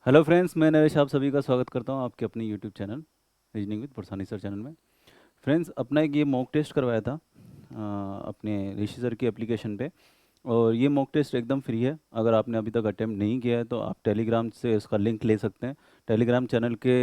Hello friends, मैं नरेश आप सभी का स्वागत करता हूं आपके अपने YouTube channel reasoning with Pursani sir channel में। फ्रेंड्स, अपना एक ये मॉक टेस्ट करवाया था अपने ऋषि सर की एप्लीकेशन पे। और ये मॉक टेस्ट एकदम फ्री है। अगर आपने अभी तक अटेम्प्ट नहीं किया है तो आप टेलीग्राम से उसका लिंक ले सकते हैं। टेलीग्राम चैनल के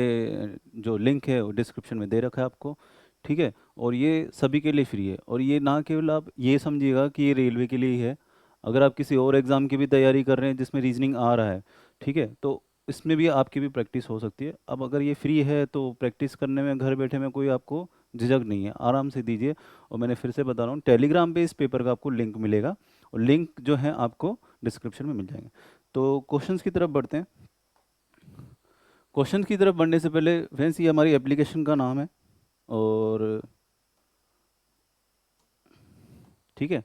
जो लिंक है वो डिस्क्रिप्शन में दे रखा है आपको। ठीक है। और ये सभी के लिए फ्री है। और ये ना केवल आप ये समझिएगा कि ये रेलवे के लिए ही है। अगर आप किसी और एग्ज़ाम की भी तैयारी कर रहे हैं जिसमें रीजनिंग आ रहा है, ठीक है, तो इसमें भी आपकी भी प्रैक्टिस हो सकती है। अब अगर ये फ्री है तो प्रैक्टिस करने में घर बैठे में कोई आपको झिझक नहीं है, आराम से दीजिए। और मैंने फिर से बता रहा हूँ, टेलीग्राम पे इस पेपर का आपको लिंक मिलेगा। और लिंक जो है आपको डिस्क्रिप्शन में मिल जाएंगे। तो क्वेश्चंस की तरफ बढ़ते हैं। क्वेश्चन की तरफ बढ़ने से पहले फ्रेंड्स, ये हमारी एप्लीकेशन का नाम है। और ठीक है,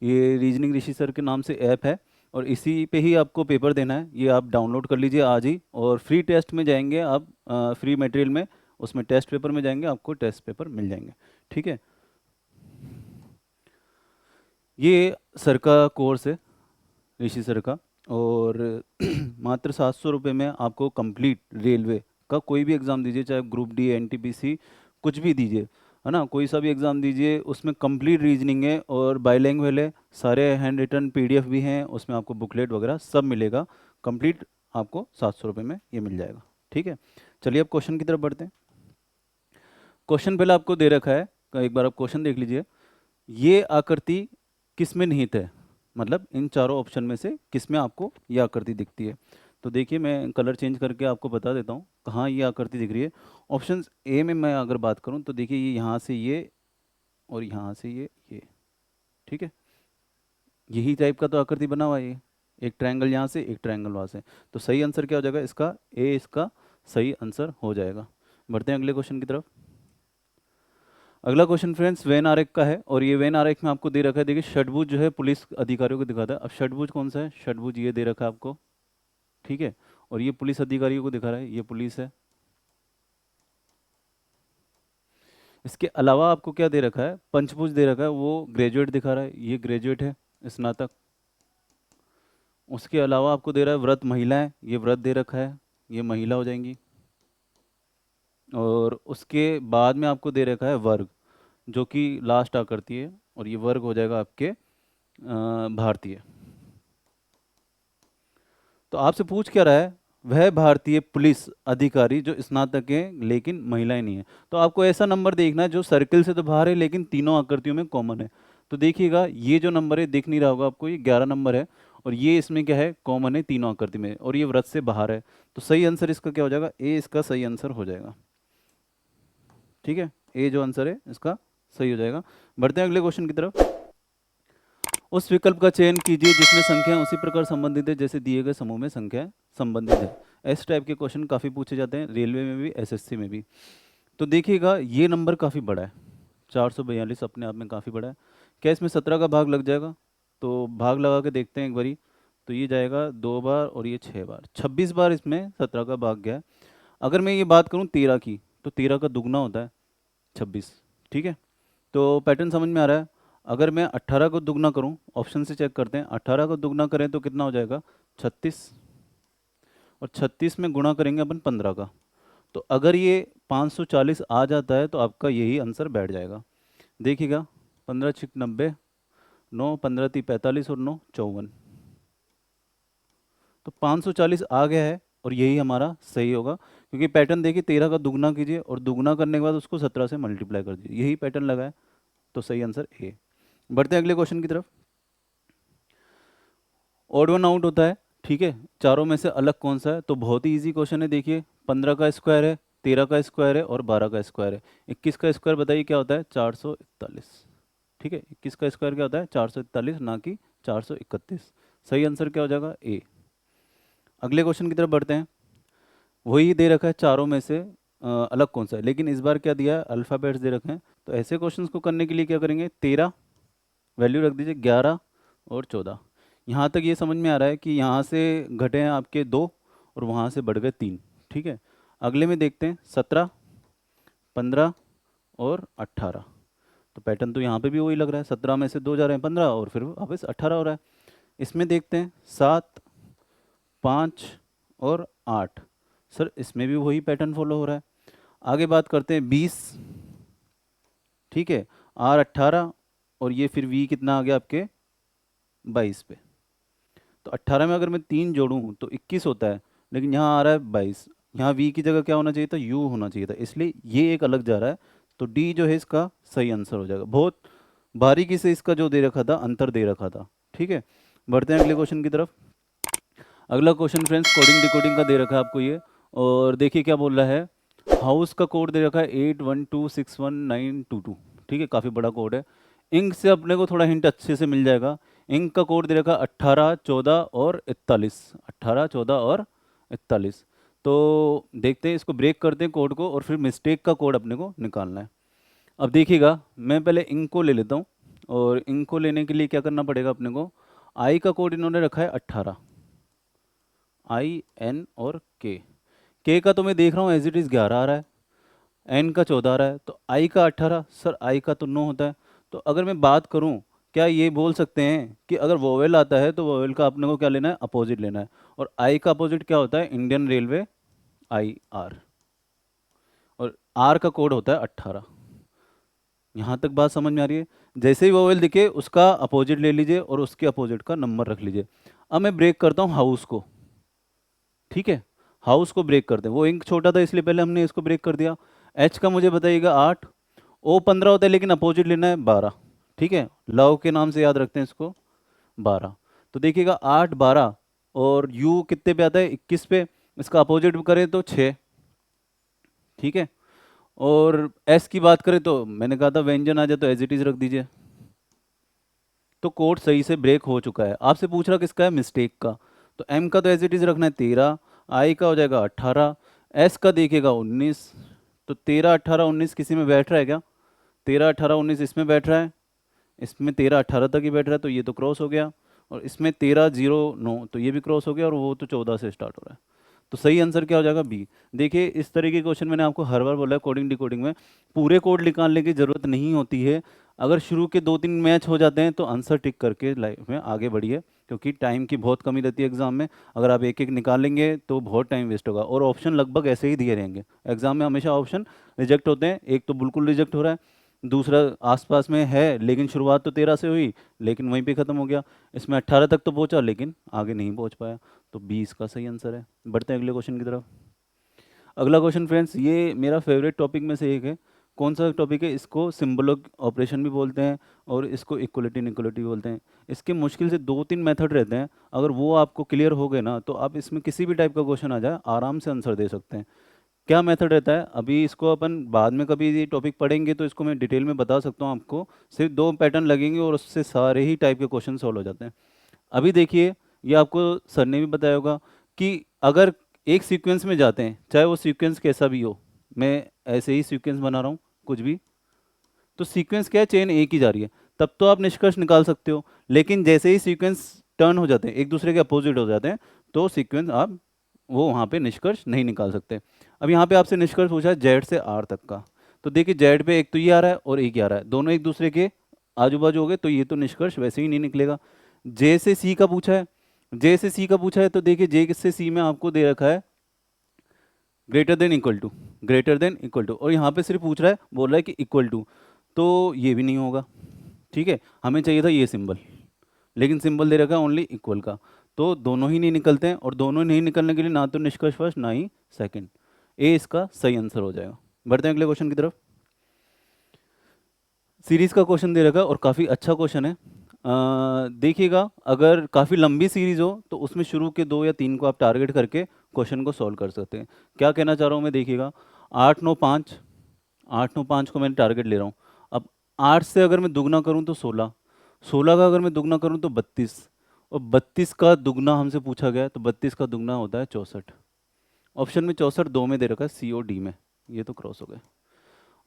ये रीजनिंग ऋषि सर के नाम से ऐप है। और इसी पे ही आपको पेपर देना है। ये आप डाउनलोड कर लीजिए आज ही। और फ्री टेस्ट में जाएंगे आप, फ्री मटेरियल में, उसमें टेस्ट पेपर में जाएंगे, आपको टेस्ट पेपर मिल जाएंगे। ठीक है। ये सर का कोर्स है, ऋषि सर का। और मात्र 700 रुपये में आपको कंप्लीट रेलवे का कोई भी एग्ज़ाम दीजिए, चाहे ग्रुप डी, एनटीपीसी, कुछ भी दीजिए, है ना, कोई सा भी एग्ज़ाम दीजिए, उसमें कंप्लीट रीजनिंग है और बाईलैंग्वेज है। सारे हैंड रिटन पीडीएफ भी हैं, उसमें आपको बुकलेट वगैरह सब मिलेगा। कंप्लीट आपको 700 रुपये में ये मिल जाएगा। ठीक है। चलिए अब क्वेश्चन की तरफ बढ़ते हैं। क्वेश्चन पहले आपको दे रखा है, एक बार आप क्वेश्चन देख लीजिए। ये आकृति किस में निहित है, मतलब इन चारों ऑप्शन में से किस में आपको ये आकृति दिखती है। तो देखिए, मैं कलर चेंज करके आपको बता देता हूँ कहाँ ये आकृति दिख रही है। ऑप्शन ए में मैं अगर बात करूँ तो देखिए, ये यहाँ से ये और यहाँ से ये। ठीक है। यही टाइप का तो आकृति बना हुआ है ये। एक ट्रायंगल यहाँ से, एक ट्रायंगल वहाँ से। तो सही आंसर क्या हो जाएगा इसका? ए इसका सही आंसर हो जाएगा। बढ़ते हैं अगले क्वेश्चन की तरफ। अगला क्वेश्चन फ्रेंड्स वेन आरेख का है। और ये वेन आरेख में आपको दे रखा है, देखिए षडभुज जो है पुलिस अधिकारियों को दिखाता है। अब षडभुज कौन सा है? षडभुज ये दे रखा है आपको। ठीक है। और ये पुलिस अधिकारियों को दिखा रहा है, ये पुलिस है। इसके अलावा आपको क्या दे रखा है? पंचभुज दे रखा है, वो ग्रेजुएट दिखा रहा है, ये ग्रेजुएट है, स्नातक। उसके अलावा आपको दे रहा है व्रत महिलाएं, ये व्रत दे रखा है, ये महिला हो जाएंगी। और उसके बाद में आपको दे रखा है वर्ग, जो कि लास्ट आकृति है। और ये वर्ग हो जाएगा आपके भारतीय। तो आपसे पूछ क्या रहा है? वह भारतीय पुलिस अधिकारी जो स्नातक है लेकिन महिलाएं नहीं है। तो आपको ऐसा नंबर देखना है जो सर्किल से तो बाहर है लेकिन तीनों आकृतियों में कॉमन है। तो देखिएगा, ये जो नंबर है दिख नहीं रहा होगा आपको, ये 11 नंबर है। और ये इसमें क्या है? कॉमन है तीनों आकृति में, और ये वृत्त से बाहर है। तो सही आंसर इसका क्या हो जाएगा? ए इसका सही आंसर हो जाएगा। ठीक है, ए जो आंसर है इसका सही हो जाएगा। बढ़ते हैं अगले क्वेश्चन की तरफ। उस विकल्प का चयन कीजिए जिसमें संख्या उसी प्रकार संबंधित है जैसे दिए गए समूह में संख्या संबंधित है। इस टाइप के क्वेश्चन काफ़ी पूछे जाते हैं रेलवे में भी, एसएससी में भी। तो देखिएगा, ये नंबर काफ़ी बड़ा है, 442 अपने आप में काफ़ी बड़ा है। क्या इसमें 17 का भाग लग जाएगा? तो भाग लगा के देखते हैं एक बारी। तो ये जाएगा 2 बार और ये 6 बार, 26 बार इसमें 17 का भाग गया है। अगर मैं ये बात करूँ 13 की, तो 13 का दुगना होता है 26। ठीक है। तो पैटर्न समझ में आ रहा है। अगर मैं 18 को दुगना करूं, ऑप्शन से चेक करते हैं, 18 को दुगना करें तो कितना हो जाएगा? 36। और 36 में गुणा करेंगे अपन 15 का। तो अगर ये 540 आ जाता है तो आपका यही आंसर बैठ जाएगा। देखिएगा, 15 छिक 90, 9 15 ती 45 और 9 54। तो 540 आ गया है और यही हमारा सही होगा। क्योंकि पैटर्न देखिए, 13 का दुगना कीजिए और दुगना करने के बाद उसको 17 से मल्टीप्लाई कर दीजिए, यही पैटर्न लगा है। तो सही आंसर ए। बढ़ते हैं अगले क्वेश्चन की तरफ। ऑड वन आउट होता है, ठीक है, चारों में से अलग कौन सा है? तो बहुत ही इजी क्वेश्चन है। देखिए, 15 का स्क्वायर है, 13 का स्क्वायर है और 12 का स्क्वायर है। 21 का स्क्वायर बताइए क्या होता है? 441। ठीक है, 21 का स्क्वायर क्या होता है? 441, ना कि 431। सही आंसर क्या हो जाएगा? ए। अगले क्वेश्चन की तरफ बढ़ते हैं। वही दे रखा है चारों में से अलग कौन सा है, लेकिन इस बार क्या दिया है? अल्फ़ाबेट्स दे रखे हैं। तो ऐसे क्वेश्चंस को करने के लिए क्या करेंगे? 13 वैल्यू रख दीजिए, 11 और 14। यहाँ तक ये समझ में आ रहा है कि यहाँ से घटे हैं आपके 2 और वहाँ से बढ़ गए 3। ठीक है। अगले में देखते हैं 17, 15 और 18। तो पैटर्न तो यहाँ पे भी वही लग रहा है, 17 में से 2 जा रहे हैं 15 और फिर वापस 18 हो रहा है। इसमें देखते हैं 7, 5 और 8। सर इसमें भी वही पैटर्न फॉलो हो रहा है। आगे बात करते हैं 20, ठीक है, R 18, और ये फिर V कितना आ गया आपके 22 पे। तो 18 में अगर मैं 3 जोड़ूं तो 21 होता है, लेकिन यहाँ आ रहा है 22। यहाँ V की जगह क्या होना चाहिए था, U होना चाहिए था, इसलिए ये एक अलग जा रहा है। तो D जो है इसका सही आंसर हो जाएगा। बहुत बारीकी से इसका जो दे रखा था, अंतर दे रखा था। ठीक है, बढ़ते हैं अगले क्वेश्चन की तरफ। अगला क्वेश्चन फ्रेंड्स कोडिंग डिकोडिंग का दे रखा है आपको ये, और देखिए क्या बोल रहा है। हाउस का कोड दे रखा है 81261922। ठीक है, काफ़ी बड़ा कोड है। इंक से अपने को थोड़ा हिंट अच्छे से मिल जाएगा। इंक का कोड दे रखा है 18 14 और 41, 18 14 और 41। तो देखते हैं, इसको ब्रेक करते हैं कोड को, और फिर मिस्टेक का कोड अपने को निकालना है। अब देखिएगा, मैं पहले इंक को ले लेता हूँ, और इंक को लेने के लिए क्या करना पड़ेगा अपने को। आई का कोड इन्होंने रखा है 18, IN और के का तो मैं देख रहा हूँ एज इट इज़ 11 आ रहा है, एन का 14 आ रहा है, तो आई का 18। सर आई का तो 9 होता है। तो अगर मैं बात करूँ, क्या ये बोल सकते हैं कि अगर वोवेल आता है तो वोवेल का अपने को क्या लेना है, अपोजिट लेना है। और आई का अपोजिट क्या होता है, इंडियन रेलवे, IR। और आर का कोड होता है 18। यहाँ तक बात समझ में आ रही है। जैसे ही वोवेल दिखे उसका अपोजिट ले लीजिए और उसके अपोजिट का नंबर रख लीजिए। अब मैं ब्रेक करता हूँ हाउस को। ठीक है, हाउस को ब्रेक करते हैं, वो इंक छोटा था इसलिए पहले हमने इसको ब्रेक कर दिया। एच का मुझे बताइएगा 8, ओ 15 होता है लेकिन अपोजिट लेना है 12। ठीक है, लव के नाम से याद रखते हैं इसको, 12। तो देखिएगा 8 12, और यू कितने पे आता है, 21 पे। इसका अपोजिट करें तो 6। ठीक है, और एस की बात करें तो मैंने कहा था व्यंजन आ जाए तो एज इट इज रख दीजिए। तो कोड सही से ब्रेक हो चुका है। आपसे पूछ रहा किसका है, मिस्टेक का। तो एम का तो एज इट इज रखना है 13, आई का हो जाएगा 18, एस का देखिएगा 19। तो 13 18 19 किसी में बैठ रहा है क्या, 13 18 19 इसमें बैठ रहा है, इसमें 13 18 तक ही बैठ रहा है, तो ये तो क्रॉस हो गया। और इसमें 13 0 9, तो ये भी क्रॉस हो गया, और वो तो 14 से स्टार्ट हो रहा है। तो सही आंसर क्या हो जाएगा, बी। देखिए इस तरीके के क्वेश्चन मैंने आपको हर बार बोला है, कोडिंग डिकोडिंग में पूरे कोड निकालने की जरूरत नहीं होती है। अगर शुरू के 2-3 मैच हो जाते हैं तो आंसर टिक करके लाइफ में आगे बढ़िए, क्योंकि टाइम की बहुत कमी रहती है एग्जाम में। अगर आप एक एक निकालेंगे तो बहुत टाइम वेस्ट होगा, और ऑप्शन लगभग ऐसे ही दिए रहेंगे। एग्जाम में हमेशा ऑप्शन रिजेक्ट होते हैं, एक तो बिल्कुल रिजेक्ट हो रहा है, दूसरा आसपास में है लेकिन शुरुआत तो 13 से हुई लेकिन वहीं पे ख़त्म हो गया। इसमें 18 तक तो पहुंचा लेकिन आगे नहीं पहुंच पाया। तो 20 का सही आंसर है। बढ़ते हैं अगले क्वेश्चन की तरफ। अगला क्वेश्चन फ्रेंड्स ये मेरा फेवरेट टॉपिक में से एक है। कौन सा टॉपिक है, इसको सिंबलिक ऑपरेशन भी बोलते हैं और इसको इक्वलिटी इनइक्वलिटी भी बोलते हैं। इसके मुश्किल से 2-3 मेथड रहते हैं, अगर वो आपको क्लियर हो गए ना तो आप इसमें किसी भी टाइप का क्वेश्चन आ जाए आराम से आंसर दे सकते हैं। क्या मेथड रहता है, अभी इसको अपन बाद में कभी ये टॉपिक पढ़ेंगे तो इसको मैं डिटेल में बता सकता हूँ आपको। सिर्फ 2 पैटर्न लगेंगे और उससे सारे ही टाइप के क्वेश्चन सॉल्व हो जाते हैं। अभी देखिए, ये आपको सर ने भी बताया होगा कि अगर एक सीक्वेंस में जाते हैं, चाहे वो सीक्वेंस कैसा भी हो, मैं ऐसे ही सीक्वेंस बना रहा हूँ कुछ भी, तो सीक्वेंस क्या है, चेन एक ही जा रही है, तब तो आप निष्कर्ष निकाल सकते हो। लेकिन जैसे ही सीक्वेंस टर्न हो जाते हैं, एक दूसरे के अपोजिट हो जाते हैं, तो सीक्वेंस आप वो वहाँ पे निष्कर्ष नहीं निकाल सकते। अब यहाँ पे आपसे निष्कर्ष पूछा है जेड से आर तक का। तो देखिए जेड पे एक तो ये आ रहा है और एक ये आ रहा है, दोनों एक दूसरे के आजू बाजू हो गए, तो ये तो निष्कर्ष वैसे ही नहीं निकलेगा। जे से सी का पूछा है, जे से सी का पूछा है, तो देखिए जे से सी में आपको दे रखा है greater than equal to, greater than equal to, और यहाँ पे सिर्फ पूछ रहा है, बोल रहा है कि इक्वल टू, तो ये भी नहीं होगा। ठीक है, हमें चाहिए था ये सिंबल, लेकिन सिंबल दे रखा है ओनली इक्वल का, तो दोनों ही नहीं निकलते हैं, और दोनों नहीं निकलने के लिए ना तो निष्कर्ष फर्स्ट ना ही सेकंड। ए इसका सही आंसर हो जाएगा। बढ़ते हैं अगले क्वेश्चन की तरफ। सीरीज का क्वेश्चन दे रखा है और काफ़ी अच्छा क्वेश्चन है। देखिएगा, अगर काफ़ी लंबी सीरीज हो तो उसमें शुरू के 2 या 3 को आप टारगेट करके क्वेश्चन को सॉल्व कर सकते हैं। क्या कहना चाह रहा हूँ मैं, देखिएगा 8 9 5, 8 9 5 को मैंने टारगेट ले रहा हूँ। अब 8 से अगर मैं दुगना करूँ तो 16, 16 का अगर मैं दुगना करूँ तो 32, और 32 का दुगना हमसे पूछा गया है, तो 32 का दुगना होता है 64। ऑप्शन में 64 दो में दे रखा है, सी और डी में, ये तो क्रॉस हो गए।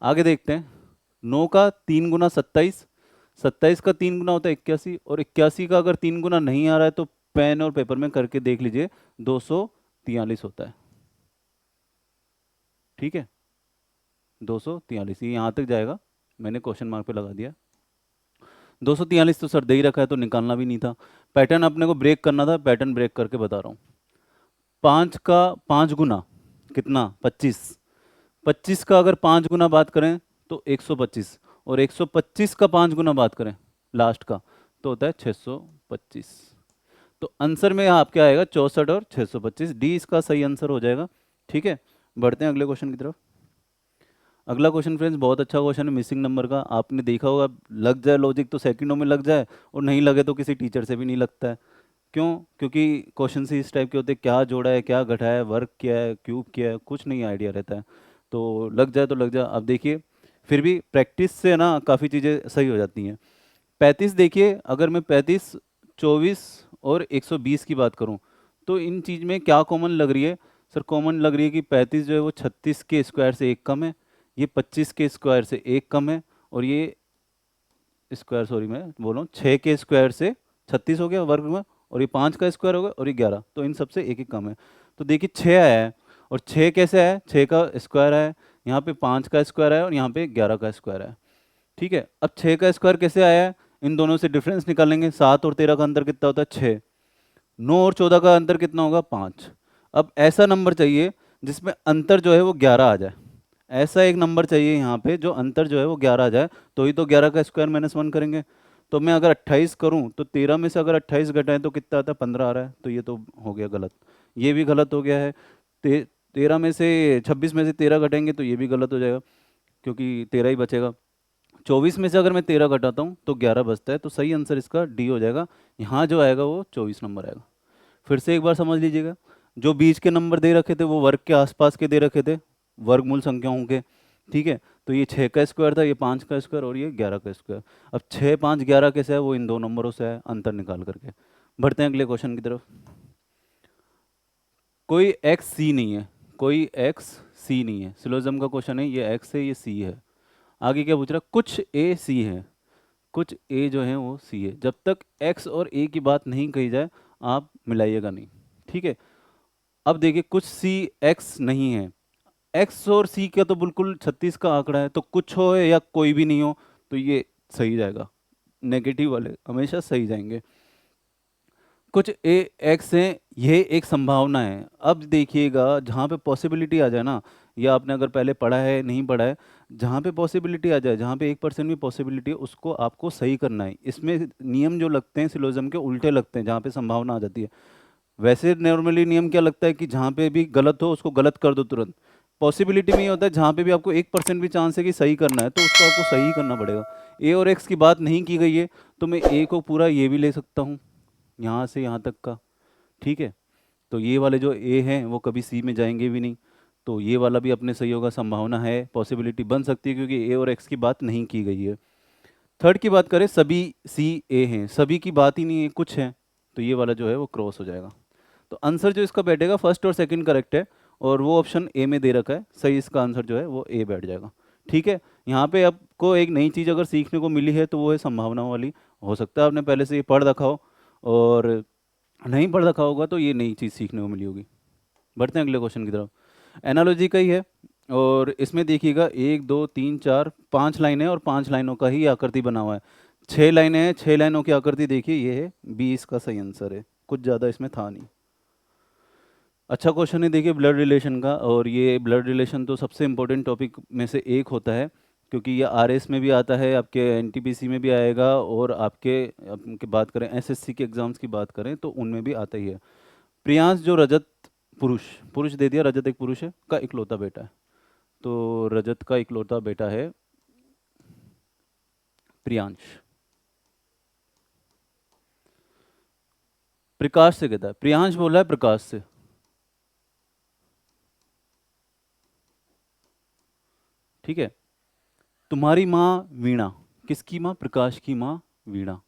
आगे देखते हैं, 9 का 3 गुना 27, 27 का 3 गुना होता है 81, और 81 का अगर 3 गुना नहीं आ रहा है तो पेन और पेपर में करके देख लीजिए, 243 होता है। ठीक है, 243 ये यहाँ तक जाएगा, मैंने क्वेश्चन मार्क पे लगा दिया। 243 तो सर दे ही रखा है तो निकालना भी नहीं था, पैटर्न अपने को ब्रेक करना था, पैटर्न ब्रेक करके बता रहा हूँ। 5 का 5 गुना कितना, 25। 25 का अगर 5 गुना बात करें तो 125, और 125 का 5 गुना बात करें लास्ट का तो होता है 625। तो आंसर में यहाँ आपके आएगा 64 और 625, डी इसका सही आंसर हो जाएगा। ठीक है, बढ़ते हैं अगले क्वेश्चन की तरफ। अगला क्वेश्चन फ्रेंड्स बहुत अच्छा क्वेश्चन है मिसिंग नंबर का। आपने देखा होगा, लग जाए लॉजिक तो सेकंडों में लग जाए, और नहीं लगे तो किसी टीचर से भी नहीं लगता है। क्यों? क्योंकि क्वेश्चन ही इस टाइप के होते हैं, क्या जोड़ा है, क्या घटा है, वर्क क्या है, क्यूब क्या है, कुछ नहीं आइडिया रहता है। तो लग जाए तो लग जाए। अब देखिए, फिर भी प्रैक्टिस से ना काफ़ी चीज़ें सही हो जाती हैं। 35 देखिए, अगर मैं 35, 24 और 120 की बात करूं तो इन चीज़ में क्या कॉमन लग रही है? सर कॉमन लग रही है कि 35 जो है वो 36 के स्क्वायर से एक कम है, ये 25 के स्क्वायर से एक कम है, और ये स्क्वायर, सॉरी मैं बोल रहा हूँ 6 के स्क्वायर से 36 हो गया वर्ग में, और ये 5 का स्क्वायर हो गया, और ये 11, तो इन सबसे एक एक कम है। तो देखिए 6 आया है, और 6 कैसे है, 6 का स्क्वायर है, यहाँ पे 5 का स्क्वायर है, और यहाँ पे 11 का स्क्वायर है। ठीक है, अब 6 का स्क्वायर कैसे आया है? इन दोनों से डिफरेंस निकालेंगे। 7 और 13 का अंतर कितना होता है? 6। 9 और 14 का अंतर कितना होगा? 5। अब ऐसा नंबर चाहिए जिसमें अंतर जो है वो 11 आ जाए। ऐसा एक नंबर चाहिए यहाँ पे जो अंतर जो है वो 11 आ जाए, तो ही तो 11 का स्क्वायर -1 करेंगे। तो मैं अगर 28 करूँ तो 13 में से अगर 28 घटाएं तो कितना आता है? 15 आ रहा है, तो ये तो हो गया गलत। ये भी गलत हो गया है। 13 में से 26 में से 13 घटेंगे तो ये भी गलत हो जाएगा, क्योंकि 13 ही बचेगा। 24 में से अगर मैं 13 घटाता हूँ तो 11 बचता है, तो सही आंसर इसका डी हो जाएगा। यहाँ जो आएगा वो 24 नंबर आएगा। फिर से एक बार समझ लीजिएगा, जो बीच के नंबर दे रखे थे वो वर्ग के आसपास के दे रखे थे, वर्गमूल संख्याओं के। ठीक है, तो ये 6 का स्क्वायर था, ये 5 का स्क्वायर, और ये 11 का स्क्वायर। अब 6, 5, 11 कैसे है? वो इन दो नंबरों से है, अंतर निकाल करके। बढ़ते हैं अगले क्वेश्चन की तरफ। कोई एक्स सी नहीं है, कोई एक्स सी नहीं है, सिलोजिज्म का क्वेश्चन है, ये एक्स है ये सी है। आगे क्या पूछ रहा है? कुछ ए सी है, कुछ ए जो है वो सी है। जब तक एक्स और ए की बात नहीं कही जाए आप मिलाइएगा नहीं। ठीक है, अब देखिए कुछ सी एक्स नहीं है। एक्स और सी का तो बिल्कुल 36 का आंकड़ा है, तो कुछ हो या कोई भी नहीं हो तो ये सही जाएगा। नेगेटिव वाले हमेशा सही जाएंगे। कुछ ए एक्स हैं, ये एक संभावना है। अब देखिएगा जहाँ पे पॉसिबिलिटी आ जाए ना, या आपने अगर पहले पढ़ा है नहीं पढ़ा है, जहाँ पे पॉसिबिलिटी आ जाए, जहाँ पे 1% भी पॉसिबिलिटी है उसको आपको सही करना है। इसमें नियम जो लगते हैं सिलोजिज्म के उल्टे लगते हैं जहाँ पे संभावना आ जाती है। वैसे नॉर्मली नियम क्या लगता है कि जहाँ पे भी गलत हो उसको गलत कर दो तुरंत। पॉसिबिलिटी में ये होता है जहाँ पे भी आपको 1% भी चांस है कि सही करना है तो उसको आपको सही करना पड़ेगा। ए और एक्स की बात नहीं की गई है तो मैं ए को पूरा ये भी ले सकता हूँ, यहाँ से यहाँ तक का। ठीक है, तो ये वाले जो ए हैं वो कभी सी में जाएंगे भी नहीं, तो ये वाला भी अपने सही होगा। संभावना है, पॉसिबिलिटी बन सकती है, क्योंकि ए और एक्स की बात नहीं की गई है। थर्ड की बात करें, सभी सी ए हैं, सभी की बात ही नहीं है, कुछ है, तो ये वाला जो है वो क्रॉस हो जाएगा। तो आंसर जो इसका बैठेगा फर्स्ट और सेकंड करेक्ट है, और वो ऑप्शन ए में दे रखा है, सही इसका आंसर जो है वो ए बैठ जाएगा। ठीक है, यहाँ पे आपको एक नई चीज़ अगर सीखने को मिली है तो वो है संभावना वाली। हो सकता है आपने पहले से ये पढ़ रखा हो, और नहीं पढ़ रखा होगा तो ये नई चीज़ सीखने को मिली होगी। बढ़ते हैं अगले क्वेश्चन की तरफ। एनालॉजी का ही है, और इसमें देखिएगा 1 2 3 4 5 लाइनें, और 5 लाइनों का ही आकृति बना हुआ है। 6 लाइनें हैं, 6 लाइनों की आकृति देखिए, ये है 20 का सही आंसर है, कुछ ज़्यादा इसमें था नहीं। अच्छा क्वेश्चन है देखिए ब्लड रिलेशन का, और ये ब्लड रिलेशन तो सबसे इम्पोर्टेंट टॉपिक में से एक होता है, क्योंकि ये आरएस में भी आता है, आपके एनटीपीसी में भी आएगा, और आपके बात करें एसएससी के एग्जाम्स की बात करें तो उनमें भी आता ही है। प्रियांश जो रजत पुरुष, पुरुष दे दिया, रजत एक पुरुष है, का इकलौता बेटा है। तो रजत का इकलौता बेटा है प्रियांश। प्रकाश से कहता है, प्रियांश बोला है प्रकाश से। ठीक है, तुम्हारी माँ वीणा, किसकी माँ? प्रकाश की माँ वीणा।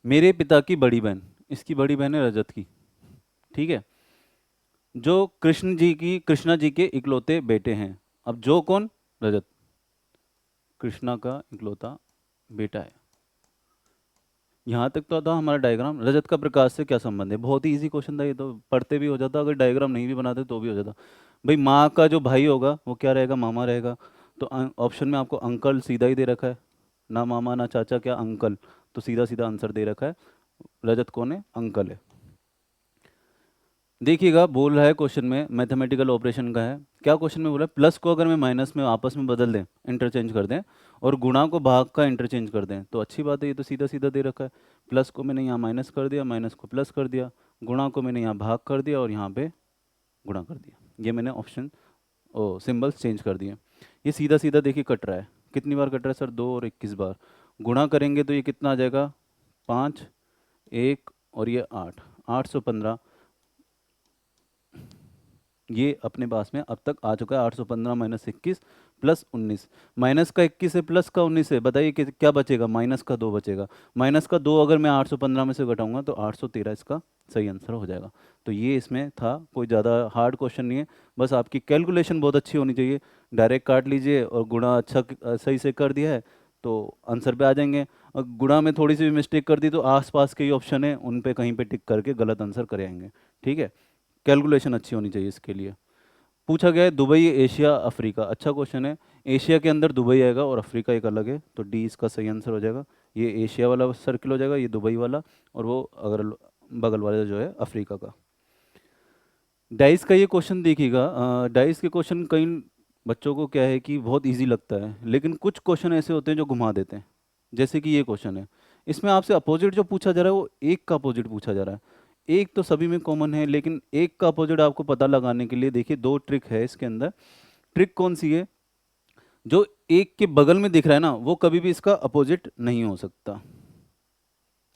मेरे पिता की बड़ी बहन, इसकी बड़ी बहन है रजत की। ठीक है, जो कृष्णा जी के इकलौते बेटे हैं। अब जो कौन? रजत, कृष्णा का इकलौता बेटा है। यहाँ तक तो आता हमारा डायग्राम। रजत का प्रकाश से क्या संबंध है? बहुत ही इजी क्वेश्चन था, ये तो पढ़ते भी हो जाता, अगर डायग्राम नहीं भी बनाते तो भी हो जाता। भाई माँ का जो भाई होगा वो क्या रहेगा? मामा रहेगा। तो ऑप्शन में आपको अंकल सीधा ही दे रखा है, ना मामा ना चाचा, क्या अंकल, तो सीधा सीधा आंसर दे रखा है रजत कौन है? अंकल है। देखिएगा बोल रहा है क्वेश्चन में मैथमेटिकल ऑपरेशन का है। क्या क्वेश्चन में बोला है? प्लस को अगर मैं माइनस में आपस में बदल दें, इंटरचेंज कर दें, और गुणा को भाग का इंटरचेंज कर दें, तो अच्छी बात है, ये तो सीधा सीधा दे रखा है। प्लस को मैंने यहाँ माइनस कर दिया, माइनस को प्लस कर दिया, गुणा को मैंने यहाँ भाग कर दिया और यहाँ पे गुणा कर दिया। ये मैंने ऑप्शन ओ सिंबल्स चेंज कर दिए। ये सीधा सीधा देखिए कट रहा है। कितनी बार कट रहा है सर? 2 और 21 बार। गुणा करेंगे तो ये कितना आ जाएगा? 5, 1 और ये 8, 815। ये अपने पास में अब तक आ चुका है 815 माइनस 21 प्लस 19। माइनस का 21 है, प्लस का 19 है, बताइए कि क्या बचेगा? माइनस का 2 बचेगा। माइनस का 2 अगर मैं 815 में से घटाऊंगा तो 813 इसका सही आंसर हो जाएगा। तो ये इसमें था, कोई ज़्यादा हार्ड क्वेश्चन नहीं है, बस आपकी कैलकुलेशन बहुत अच्छी होनी चाहिए। डायरेक्ट काट लीजिए और गुणा अच्छा सही से कर दिया है तो आंसर पे आ जाएंगे। और गुणा में थोड़ी सी भी मिस्टेक कर दी तो आसपास के ही ऑप्शन है उन पे कहीं पे टिक करके गलत आंसर कर आएंगे। ठीक है, कैलकुलेशन अच्छी होनी चाहिए इसके लिए। पूछा गया है दुबई, एशिया, अफ्रीका। अच्छा क्वेश्चन है। एशिया के अंदर दुबई आएगा और अफ्रीका एक अलग है, तो डी इसका सही आंसर हो जाएगा। ये एशिया वाला सर्किल हो जाएगा, ये दुबई वाला, और वो अगर बगल वाला जो है अफ्रीका का। डाइस का ये क्वेश्चन देखिएगा। डाइस के क्वेश्चन कई बच्चों को क्या है कि बहुत इजी लगता है, लेकिन कुछ क्वेश्चन ऐसे होते हैं जो घुमा देते हैं। जैसे कि ये क्वेश्चन है, इसमें आपसे अपोजिट जो पूछा जा रहा है वो एक का अपोजिट पूछा जा रहा है। एक तो सभी में कॉमन है, लेकिन एक का अपोजिट आपको पता लगाने के लिए देखिए 2 ट्रिक है इसके अंदर। ट्रिक कौन सी है? जो एक के बगल में दिख रहा है ना, वो कभी भी इसका अपोजिट नहीं हो सकता।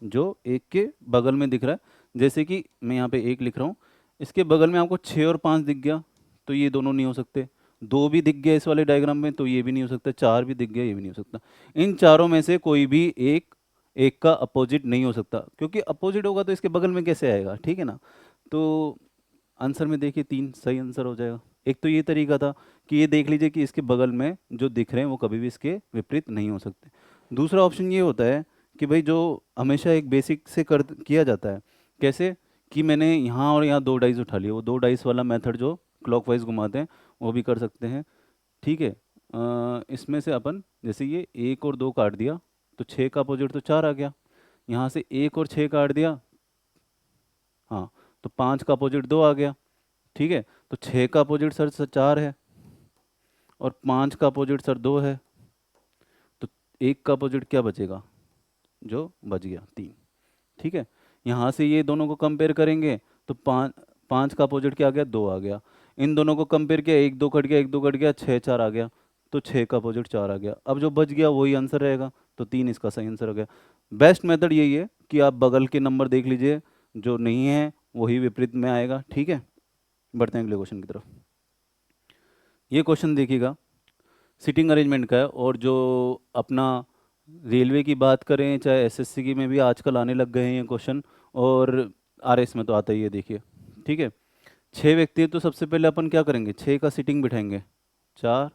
जो एक के बगल में दिख रहा है, जैसे कि मैं यहाँ पे 1 लिख रहा हूँ, इसके बगल में आपको 6 और 5 दिख गया तो ये दोनों नहीं हो सकते। 2 भी दिख गया इस वाले डायग्राम में तो ये भी नहीं हो सकता। 4 भी दिख गया, ये भी नहीं हो सकता। इन चारों में से कोई भी एक एक का अपोजिट नहीं हो सकता, क्योंकि अपोजिट होगा तो इसके बगल में कैसे आएगा? ठीक है ना। तो आंसर में देखिए 3 सही आंसर हो जाएगा। एक तो ये तरीका था कि ये देख लीजिए कि इसके बगल में जो दिख रहे हैं वो कभी भी इसके विपरीत नहीं हो सकते। दूसरा ऑप्शन ये होता है कि भाई जो हमेशा एक बेसिक से कर किया जाता है। कैसे? कि मैंने यहाँ और यहाँ 2 डाइस उठा लिए, वो 2 डाइस वाला मेथड जो क्लॉकवाइज घुमाते हैं वो भी कर सकते हैं। ठीक है। इसमें से अपन जैसे ये 1 और 2 काट दिया तो 6 का अपोजिट तो 4 आ गया। यहाँ से 1 और 6 काट दिया, हाँ, तो 5 का अपोजिट 2 आ गया। ठीक है, तो 6 का अपोजिट सर 4 है और 5 का अपोजिट सर 2 है, तो 1 का अपोजिट क्या बचेगा? जो बच गया 3। ठीक है, यहाँ से ये दोनों को कंपेयर करेंगे तो 5 का अपोजिट क्या आ गया? 2 आ गया। इन दोनों को कंपेयर किया, 1 2 कट गया, 1 2 कट गया, 6 4 आ गया, तो 6 का अपोजिट 4 आ गया। अब जो बच गया वही आंसर रहेगा, तो 3 इसका सही आंसर हो गया। बेस्ट मेथड यही है कि आप बगल के नंबर देख लीजिए, जो नहीं है वही विपरीत में आएगा। ठीक है, बढ़ते हैं अगले क्वेश्चन की तरफ। ये क्वेश्चन देखिएगा, सीटिंग अरेंजमेंट का है, और जो अपना रेलवे की बात करें चाहे एसएससी की में भी आजकल आने लग गए हैं ये क्वेश्चन, और आरएस में तो आता ही है। देखिए, ठीक है, 6 व्यक्ति हैं तो सबसे पहले अपन क्या करेंगे? 6 का सीटिंग बिठाएंगे, 4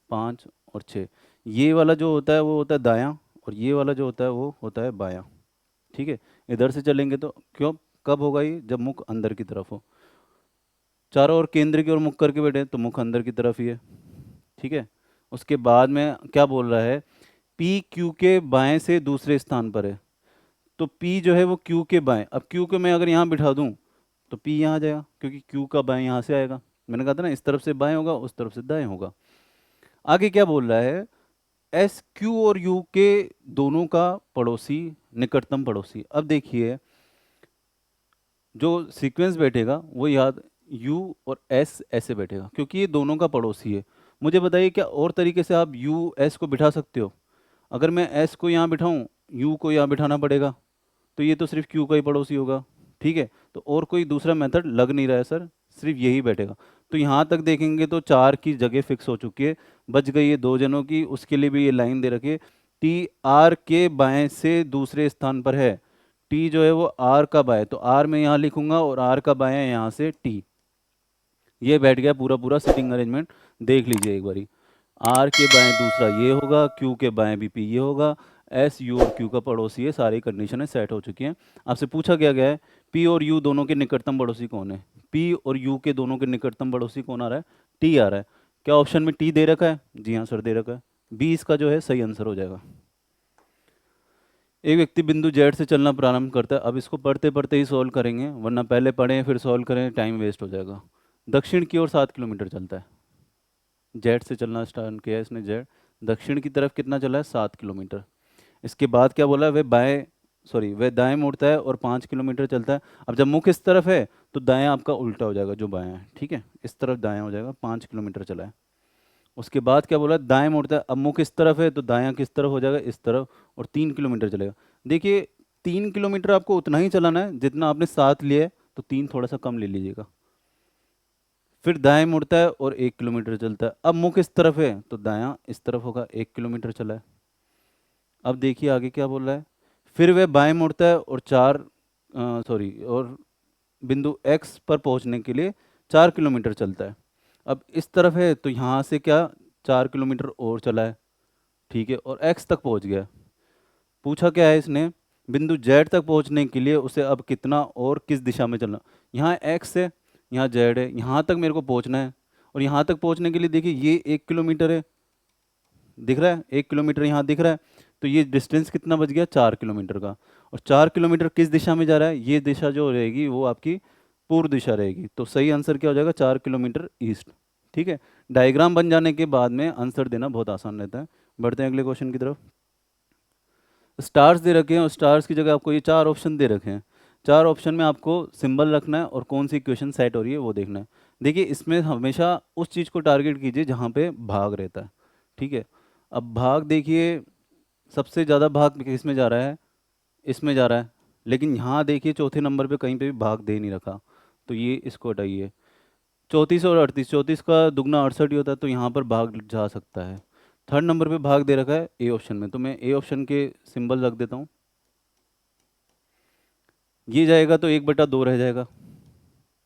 5 और 6। ये वाला जो होता है वो होता है दायां, और ये वाला जो होता है वो होता है बायां। ठीक है, इधर से चलेंगे तो क्यों, कब होगा ये? जब मुख अंदर की तरफ हो। चारों ओर केंद्र की ओर मुख करके बैठे तो मुख अंदर की तरफ ही है। ठीक है, उसके बाद में क्या बोल रहा है? पी क्यू के बाएं से दूसरे स्थान पर है, तो पी जो है वो क्यू के बाएं। अब क्यू को मैं अगर यहाँ बिठा दूं तो पी यहाँ आ जाएगा, क्योंकि क्यू का बाएं यहाँ से आएगा। मैंने कहा था ना, इस तरफ से बाएं होगा, उस तरफ से दाएं होगा। आगे क्या बोल रहा है? एस क्यू और यू के दोनों का पड़ोसी, निकटतम पड़ोसी। अब देखिए, जो सीक्वेंस बैठेगा वो याद यू और एस ऐसे बैठेगा, क्योंकि ये दोनों का पड़ोसी है। मुझे बताइए क्या और तरीके से आप यू एस को बिठा सकते हो? अगर मैं एस को यहाँ बिठाऊं, यू को यहाँ बिठाना पड़ेगा, तो ये तो सिर्फ क्यू का ही पड़ोसी होगा। ठीक है, तो और कोई दूसरा मेथड लग नहीं रहा है सर, सिर्फ यही बैठेगा। तो यहाँ तक देखेंगे तो 4 की जगह फिक्स हो चुकी है, बच गई है 2 जनों की। उसके लिए भी ये लाइन दे रखी है, टी आर के बाएं से दूसरे स्थान पर है। टी जो है वो आर का बाएं, तो आर मैं यहाँ लिखूंगा और आर का बाएं यहाँ से टी। ये बैठ गया पूरा पूरा सिटिंग अरेंजमेंट। देख लीजिए एक बारी, आर के बाएं दूसरा ये होगा, क्यू के बाएं भी पी ये होगा, एस यू और क्यू का पड़ोसी है, सारी कंडीशनें सेट हो चुकी हैं। आपसे पूछा गया है पी और यू दोनों के निकटतम पड़ोसी कौन है? पी और यू के दोनों के निकटतम पड़ोसी कौन आ रहा है? टी आ रहा है। क्या ऑप्शन में टी दे रखा है? जी हाँ सर, दे रखा है। बी इसका जो है सही आंसर हो जाएगा। एक व्यक्ति बिंदु जेड से चलना प्रारंभ करता है। अब इसको पढ़ते पढ़ते ही सॉल्व करेंगे, वरना पहले पढ़ें फिर सॉल्व करें, टाइम वेस्ट हो जाएगा। दक्षिण की ओर 7 किलोमीटर चलता है। जेड से चलना स्टार्ट किया है इसने, जेड दक्षिण की तरफ कितना चला है, 7 किलोमीटर। इसके बाद क्या बोला है, वह दाएं मुड़ता है और 5 किलोमीटर चलता है। अब जब मुख इस तरफ है तो दाएं आपका उल्टा हो जाएगा, जो बायां है, ठीक है, इस तरफ दायां हो जाएगा, 5 किलोमीटर चला है। उसके बाद क्या बोला, दाएं मुड़ता है, अब मुख इस तरफ है तो दायां किस तरफ हो जाएगा, इस तरफ, और 3 किलोमीटर चलेगा। देखिए 3 किलोमीटर आपको उतना ही चलाना है जितना आपने 7 लिया है, तो 3 थोड़ा सा कम ले लीजिएगा। फिर दाएं मुड़ता है और 1 किलोमीटर चलता है। अब मुख इस तरफ है तो दायां इस तरफ होगा, 1 किलोमीटर चला है। अब देखिए आगे क्या बोल रहा है, फिर वह बाएं मुड़ता है और और बिंदु एक्स पर पहुंचने के लिए 4 किलोमीटर चलता है। अब इस तरफ है तो यहाँ से क्या, 4 किलोमीटर और चला है, ठीक है, और एक्स तक पहुंच गया। पूछा क्या है इसने, बिंदु जेड तक पहुंचने के लिए उसे अब कितना और किस दिशा में चलना। यहाँ एक्स है, यहाँ जेड है, यहाँ तक मेरे को पहुंचना है, और यहाँ तक पहुंचने के लिए देखिए ये 1 किलोमीटर है, दिख रहा है 1 किलोमीटर यहाँ दिख रहा है। तो ये डिस्टेंस कितना बच गया, 4 किलोमीटर का। और 4 किलोमीटर किस दिशा में जा रहा है, ये दिशा जो रहेगी वो आपकी पूर्व दिशा रहेगी। तो सही आंसर क्या हो जाएगा, 4 किलोमीटर ईस्ट। ठीक है, डायग्राम बन जाने के बाद में आंसर देना बहुत आसान रहता है। बढ़ते हैं अगले क्वेश्चन की तरफ। स्टार्स दे रखे हैं और स्टार्स की जगह आपको ये 4 ऑप्शन दे रखे हैं। 4 ऑप्शन में आपको सिंबल रखना है और कौन सी इक्वेशन सेट हो रही है वो देखना है। देखिए इसमें हमेशा उस चीज़ को टारगेट कीजिए जहाँ पे भाग रहता है, ठीक है। अब भाग देखिए, सबसे ज़्यादा भाग किस में जा रहा है, इसमें जा रहा है, लेकिन यहाँ देखिए चौथे नंबर पे कहीं पे भी भाग दे नहीं रखा, तो ये इसको हटाइए। 34 और 38, 34 का दुगना 68 ही होता है, तो यहाँ पर भाग जा सकता है। थर्ड नंबर पे भाग दे रखा है ए ऑप्शन में, तो मैं ए ऑप्शन के सिंबल रख देता हूँ। ये जाएगा तो 1/2 रह जाएगा,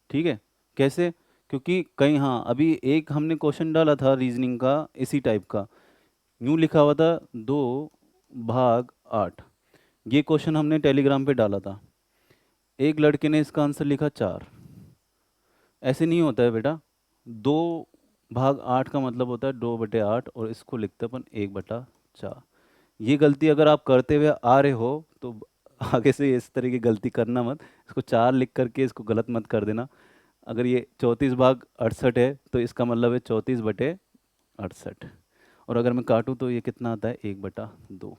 ठीक है। कैसे, क्योंकि कहीं, हाँ अभी एक हमने क्वेश्चन डाला था रीजनिंग का इसी टाइप का, यूँ लिखा हुआ था 2/8। ये क्वेश्चन हमने टेलीग्राम पे डाला था, एक लड़के ने इसका आंसर लिखा 4। ऐसे नहीं होता है बेटा, 2/8 का मतलब होता है 2/8, और इसको लिखते अपन 1/4। ये गलती अगर आप करते हुए आ रहे हो तो आगे से इस तरह की गलती करना मत, इसको 4 लिख करके इसको गलत मत कर देना। अगर ये 34/68 है तो इसका मतलब है 34/68, और अगर मैं काटूँ तो ये कितना आता है, 1/2।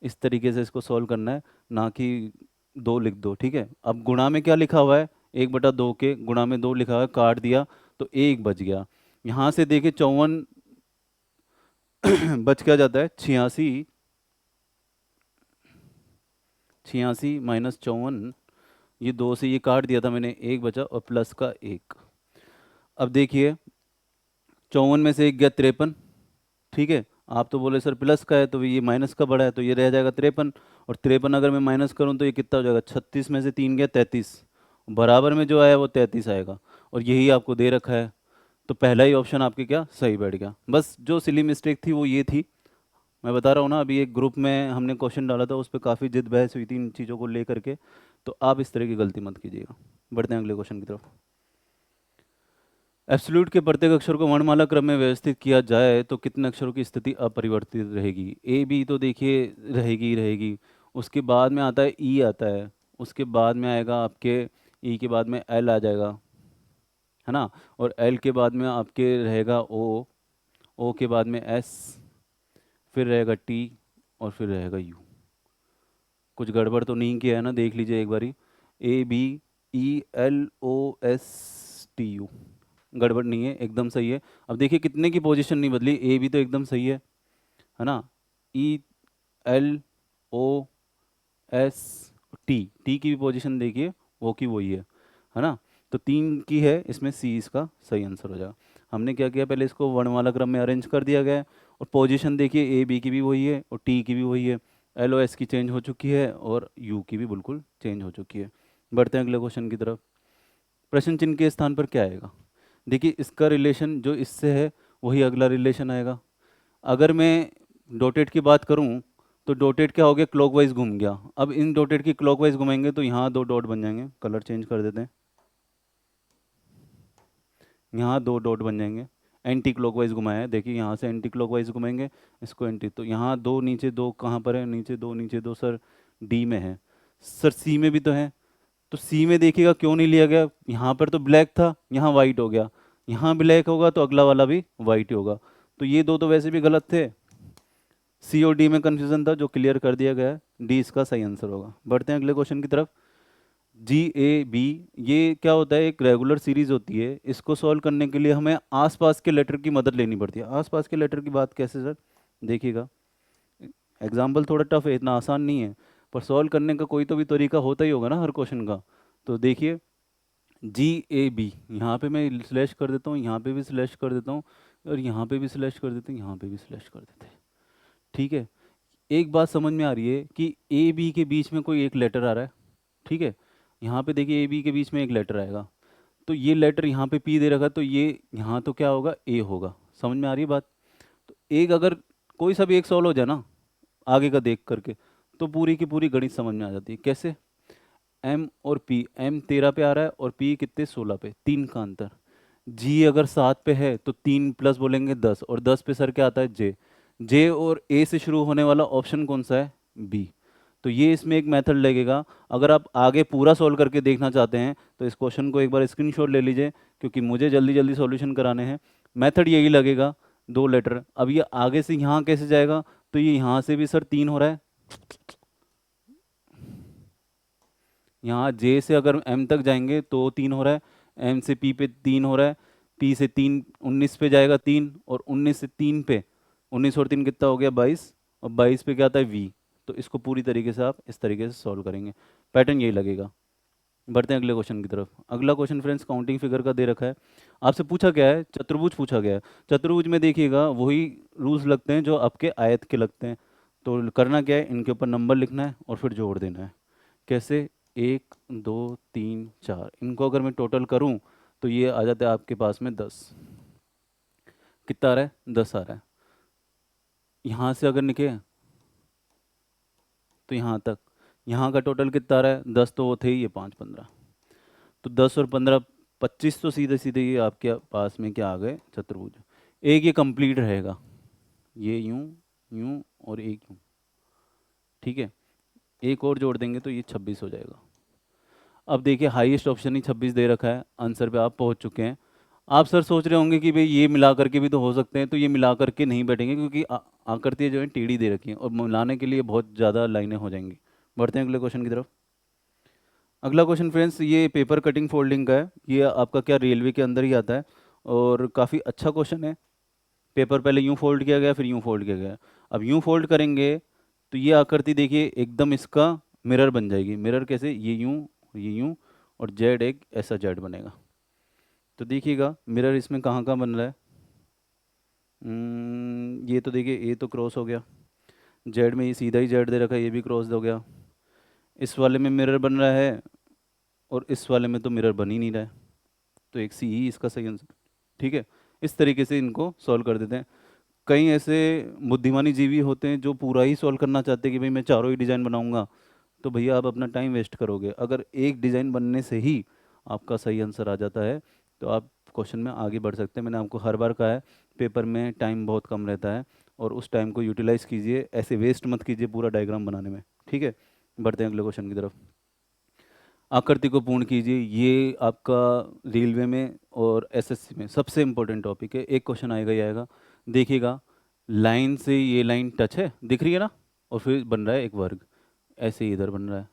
इस तरीके से इसको सॉल्व करना है, ना कि 2 लिख दो, ठीक है। अब गुणा में क्या लिखा हुआ है, 1/2 के गुणा में 2 लिखा हुआ है, काट दिया तो 1 बच गया। यहाँ से देखिए 54 बच क्या जाता है, 86, 86 माइनस 54, ये 2 से ये काट दिया था मैंने, 1 बचा और प्लस का 1। अब देखिए 54 में से 1 गया 53, ठीक है। आप तो बोले सर प्लस का है तो ये माइनस का बड़ा है, तो ये रह जाएगा 53, और 53 अगर मैं माइनस करूँ तो ये कितना हो जाएगा, 36 में से 3 गया 33, बराबर में जो आया वो 33 आएगा, और यही आपको दे रखा है। तो पहला ही ऑप्शन आपके क्या सही बैठ गया। बस जो सिली मिस्टेक थी वो ये थी, मैं बता रहा हूँ ना, अभी एक ग्रुप में हमने क्वेश्चन डाला था, उस पर काफ़ी जिद बहस हुई थी इन चीज़ों को लेकर के, तो आप इस तरह की गलती मत कीजिएगा। बढ़ते हैं अगले क्वेश्चन की तरफ। एब्सोल्यूट के प्रत्येक अक्षर को वर्णमाला क्रम में व्यवस्थित किया जाए तो कितने अक्षरों की स्थिति अपरिवर्तित रहेगी। ए बी तो देखिए रहेगी ही रहेगी, उसके बाद में आता है ई आता है, उसके बाद में आएगा आपके ई के बाद में एल आ जाएगा, है ना, और एल के बाद में आपके रहेगा ओ, ओ के बाद में एस, फिर रहेगा टी, और फिर रहेगा यू। कुछ गड़बड़ तो नहीं किया है ना, देख लीजिए एक बारी, A B E L O S T U, गड़बड़ नहीं है, एकदम सही है। अब देखिए कितने की पोजीशन नहीं बदली, ए भी तो एकदम सही है ना, E L O S T, T की भी पोजीशन देखिए वो की वही है ना, तो 3 की है, इसमें सी इसका सही आंसर हो जाएगा। हमने क्या किया, पहले इसको वर्णमाला क्रम में अरेंज कर दिया गया है, और पोजीशन देखिए ए बी की भी वही है और टी की भी वही है, एल ओ एस की चेंज हो चुकी है और यू की भी बिल्कुल चेंज हो चुकी है। बढ़ते हैं अगले क्वेश्चन की तरफ। प्रश्न चिन्ह के स्थान पर क्या आएगा। देखिए इसका रिलेशन जो इससे है वही अगला रिलेशन आएगा। अगर मैं डॉटेड की बात करूं तो डॉटेड क्या हो गया, क्लॉकवाइज घूम गया। अब इन डॉटेड की क्लॉकवाइज घूमेंगे तो यहाँ 2 डॉट बन जाएंगे, कलर चेंज कर देते हैं, यहाँ 2 डॉट बन जाएंगे। एंटी क्लॉकवाइज घुमाया है, देखिए यहाँ से एंटी क्लॉकवाइज घुमाएंगे, इसको एंटी, तो यहाँ दो नीचे दो कहाँ पर है, नीचे दो सर डी में है, सर सी में भी तो है, तो सी में देखिएगा क्यों नहीं लिया गया, यहाँ पर तो ब्लैक था, यहाँ वाइट हो गया, यहाँ ब्लैक होगा तो अगला वाला भी वाइट ही होगा, तो ये दो तो वैसे भी गलत थे, सी और डी में कंफ्यूजन था जो क्लियर कर दिया गया है, डी इसका सही आंसर होगा। बढ़ते हैं अगले क्वेश्चन की तरफ। जी ए बी, ये क्या होता है, एक रेगुलर सीरीज होती है, इसको सॉल्व करने के लिए हमें आसपास के लेटर की मदद लेनी पड़ती है। आसपास के लेटर की बात कैसे सर, देखिएगा एग्जाम्पल थोड़ा टफ है, इतना आसान नहीं है, पर सॉल्व करने का कोई तो भी तरीका होता ही होगा ना हर क्वेश्चन का। तो देखिए जी ए बी, यहाँ पे मैं स्लैश कर देता हूँ, यहाँ पे भी स्लैश कर देता हूँ, और यहाँ पे भी स्लैश कर देते हैं, यहाँ पे भी स्लैश कर देते हैं, ठीक है। एक बात समझ में आ रही है कि ए बी के बीच में कोई एक लेटर आ रहा है, ठीक है, यहाँ पे देखिए ए बी के बीच में एक लेटर आएगा, तो ये लेटर यहाँ पे पी दे रखा, तो ये यहाँ तो क्या होगा, ए होगा, समझ में आ रही है बात। तो एक अगर कोई सा भी एक सॉल्व हो जाए ना आगे का देख करके, तो पूरी की पूरी गणित समझ में आ जाती है। कैसे, एम और पी, एम 13 पे आ रहा है और पी कितने 16 पे, 3 का अंतर, जी अगर 7 पे है तो 3 प्लस बोलेंगे 10, और 10 पे सर क्या आता है, जे, जे और ए से शुरू होने वाला ऑप्शन कौन सा है, बी। तो ये इसमें एक मेथड लगेगा, अगर आप आगे पूरा सॉल्व करके देखना चाहते हैं तो इस क्वेश्चन को एक बार स्क्रीनशॉट ले लीजिए, क्योंकि मुझे जल्दी जल्दी सॉल्यूशन कराने हैं। मेथड यही लगेगा, दो लेटर, अब ये आगे से यहाँ कैसे जाएगा, तो ये यहाँ से भी सर 3 हो रहा है, यहाँ जे से अगर एम तक जाएंगे तो 3 हो रहा है, एम से पी पे 3 हो रहा है, पी से 3 19 पे जाएगा 3, और 19 से 3 पे 19 और 3 कितना हो गया 22, और 22 पे क्या आता है वी। तो इसको पूरी तरीके से आप इस तरीके से सॉल्व करेंगे, पैटर्न यही लगेगा। बढ़ते हैं अगले क्वेश्चन की तरफ। अगला क्वेश्चन फ्रेंड्स काउंटिंग फिगर का दे रखा है, आपसे पूछा गया है चतुर्भुज पूछा गया है। चतुर्भुज में देखिएगा वही रूल्स लगते हैं जो आपके आयत के लगते हैं, तो करना क्या है, इनके ऊपर नंबर लिखना है और फिर जोड़ देना है। कैसे, 1 2 3 4, इनको अगर मैं टोटल करूं तो ये आ जाता है आपके पास में 10, कितना आ रहा है, 10 आ रहा है। यहाँ से अगर निकले तो यहाँ तक, यहाँ का टोटल कितना आ रहा है, 10 तो वो थे ही, ये 5 15, तो 10 और 15 25, तो सीधे सीधे ये आपके पास में क्या आ गए, चतुर्भुज। एक ये कंप्लीट रहेगा, ये यूं यूं और एक यूं, ठीक है, एक और जोड़ देंगे तो ये 26 हो जाएगा। अब देखिए हाईएस्ट ऑप्शन ही 26 दे रखा है, आंसर पे आप पहुंच चुके हैं। आप सर सोच रहे होंगे कि भाई ये मिला करके भी तो हो सकते हैं, तो ये मिला करके नहीं बैठेंगे, क्योंकि आकृतियाँ जो है टेढ़ी दे रखी हैं और मिलाने के लिए बहुत ज़्यादा लाइनें हो जाएंगी। बढ़ते हैं अगले क्वेश्चन की तरफ। अगला क्वेश्चन फ्रेंड्स ये पेपर कटिंग फोल्डिंग का है, ये आपका क्या रेलवे के अंदर ही आता है, और काफ़ी अच्छा क्वेश्चन है। पेपर पहले यूं फोल्ड किया गया, फिर यूं फोल्ड किया गया, अब यूं फोल्ड करेंगे तो ये आकृति देखिए एकदम इसका मिरर बन जाएगी। मिरर कैसे, ये यूं और जेड एक ऐसा जेड बनेगा। तो देखिएगा मिरर इसमें कहाँ कहाँ बन रहा है, ये तो देखिए ए तो क्रॉस हो गया, जेड में ये सीधा ही जेड दे रखा है, ये भी क्रॉस हो गया, इस वाले में मिरर बन रहा है और इस वाले में तो मिरर बन ही नहीं रहा है, तो एक सी ही इसका सही आंसर, ठीक है। इस तरीके से इनको सॉल्व कर देते हैं। कई ऐसे बुद्धिमानी जीवी होते हैं जो पूरा ही सॉल्व करना चाहते हैं कि भाई मैं चारों ही डिज़ाइन बनाऊंगा, तो भैया आप अपना टाइम वेस्ट करोगे। अगर एक डिज़ाइन बनने से ही आपका सही आंसर आ जाता है तो आप क्वेश्चन में आगे बढ़ सकते हैं। मैंने आपको हर बार कहा है पेपर में टाइम बहुत कम रहता है, और उस टाइम को यूटिलाइज कीजिए, ऐसे वेस्ट मत कीजिए पूरा डायग्राम बनाने में, ठीक है। बढ़ते हैं अगले क्वेश्चन की तरफ। आकृति को पूर्ण कीजिए, ये आपका रेलवे में और एसएससी में सबसे इम्पोर्टेंट टॉपिक है, एक क्वेश्चन आएगा ही आएगा। देखिएगा लाइन से ये लाइन टच है, दिख रही है ना, और फिर बन रहा है एक वर्ग, ऐसे ही इधर बन रहा है,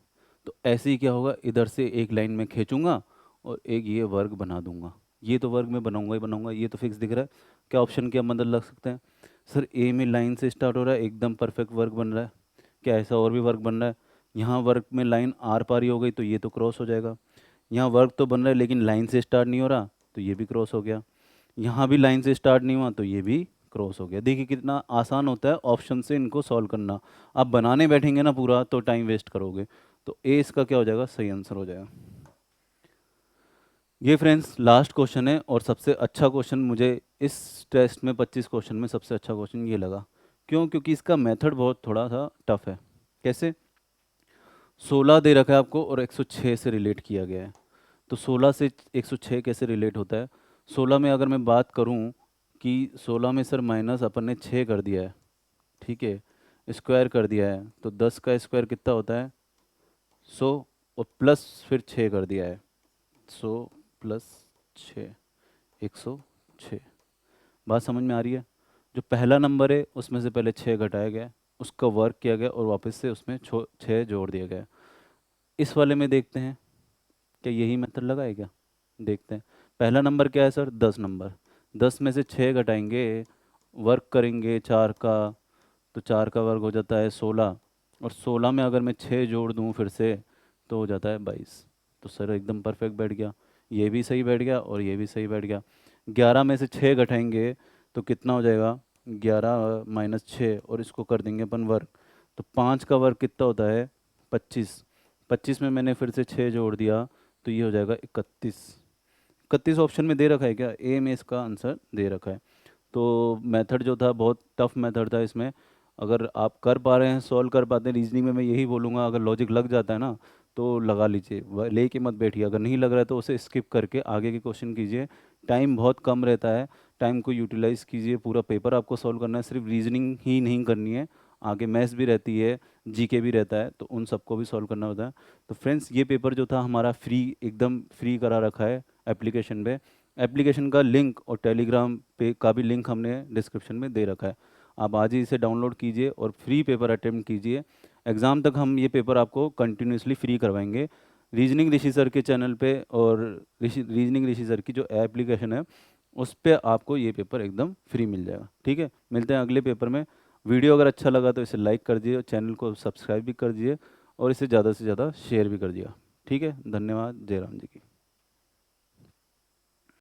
तो ऐसे ही क्या होगा, इधर से एक लाइन में खींचूंगा और एक ये वर्ग बना दूंगा, ये तो वर्ग में बनाऊंगा ही बनाऊंगा, ये तो फिक्स दिख रहा है। क्या ऑप्शन की आप मदद लग सकते हैं, सर ए में लाइन से स्टार्ट हो रहा है, एकदम परफेक्ट वर्ग बन रहा है, क्या ऐसा और भी वर्ग बन रहा है, यहाँ वर्ग में लाइन आर पार ही हो गई तो ये तो क्रॉस हो जाएगा, यहाँ वर्ग तो बन रहा है लेकिन लाइन से स्टार्ट नहीं हो रहा तो ये भी क्रॉस हो गया, यहाँ भी लाइन से स्टार्ट नहीं हुआ तो ये भी क्रॉस हो गया। देखिए कितना आसान होता है ऑप्शन से इनको सॉल्व करना, आप बनाने बैठेंगे ना पूरा तो टाइम वेस्ट करोगे। तो ए इसका क्या हो जाएगा, सही आंसर हो जाएगा। ये फ्रेंड्स लास्ट क्वेश्चन है और सबसे अच्छा क्वेश्चन मुझे इस टेस्ट में 25 क्वेश्चन में सबसे अच्छा क्वेश्चन ये लगा। क्यों, क्योंकि इसका मेथड बहुत थोड़ा सा टफ है। कैसे, 16 दे रखा है आपको और 106 से रिलेट किया गया है, तो 16 से 106 कैसे रिलेट होता है। 16 में अगर मैं बात करूं कि 16 में सर माइनस अपन ने 6 कर दिया है, ठीक है, स्क्वायर कर दिया है, तो 10 का स्क्वायर कितना होता है 100, और प्लस फिर 6 कर दिया है, 100 प्लस 6, 106। बात समझ में आ रही है? जो पहला नंबर है उसमें से पहले 6 घटाया गया है, उसका वर्क किया गया और वापस से उसमें 6 जोड़ दिया गया है। इस वाले में देखते हैं क्या यही मेथड लगाए क्या, देखते हैं। पहला नंबर क्या है सर, 10 नंबर, 10 में से 6 घटाएंगे, वर्क करेंगे 4 का, तो 4 का वर्ग हो जाता है 16, और 16 में अगर मैं 6 जोड़ दूँ फिर से तो हो जाता है 22। तो सर एकदम परफेक्ट बैठ गया, ये भी सही बैठ गया और ये भी सही बैठ गया। 11 में से 6 घटाएंगे तो कितना हो जाएगा, 11 माइनस 6, और इसको कर देंगे अपन वर्ग, तो 5 का वर्ग कितना होता है 25, 25 में मैंने फिर से 6 जोड़ दिया तो ये हो जाएगा 31। 31 ऑप्शन में दे रखा है क्या, ए में इसका आंसर दे रखा है। तो मेथड जो था बहुत टफ मेथड था, इसमें अगर आप कर पा रहे हैं, सॉल्व कर पाते हैं रीजनिंग में, मैं यही बोलूँगा अगर लॉजिक लग जाता है ना तो लगा लीजिए, लेके मत बैठिए, अगर नहीं लग रहा है तो उसे स्किप करके आगे के क्वेश्चन कीजिए। टाइम बहुत कम रहता है, टाइम को यूटिलाइज कीजिए, पूरा पेपर आपको सॉल्व करना है, सिर्फ रीजनिंग ही नहीं करनी है, आगे मैथ्स भी रहती है, जीके भी रहता है, तो उन सबको भी सॉल्व करना होता है। तो फ्रेंड्स ये पेपर जो था हमारा फ्री, एकदम फ्री करा रखा है एप्लीकेशन पे। एप्लीकेशन का लिंक और टेलीग्राम पे का भी लिंक हमने डिस्क्रिप्शन में दे रखा है, आप आज ही इसे डाउनलोड कीजिए और फ्री पेपर अटेम्प्ट कीजिए। एग्ज़ाम तक हम ये पेपर आपको कंटिन्यूसली फ्री करवाएंगे रीजनिंग ऋषि सर के चैनल पे, और रीजनिंग ऋषि सर की जो एप्लीकेशन है उस पर आपको ये पेपर एकदम फ्री मिल जाएगा। ठीक है, मिलते हैं अगले पेपर में। वीडियो अगर अच्छा लगा तो इसे लाइक कर दीजिए, चैनल को सब्सक्राइब भी कर दीजिए, और इसे ज़्यादा से ज़्यादा शेयर भी कर दिया। ठीक है, धन्यवाद, जय राम जी की।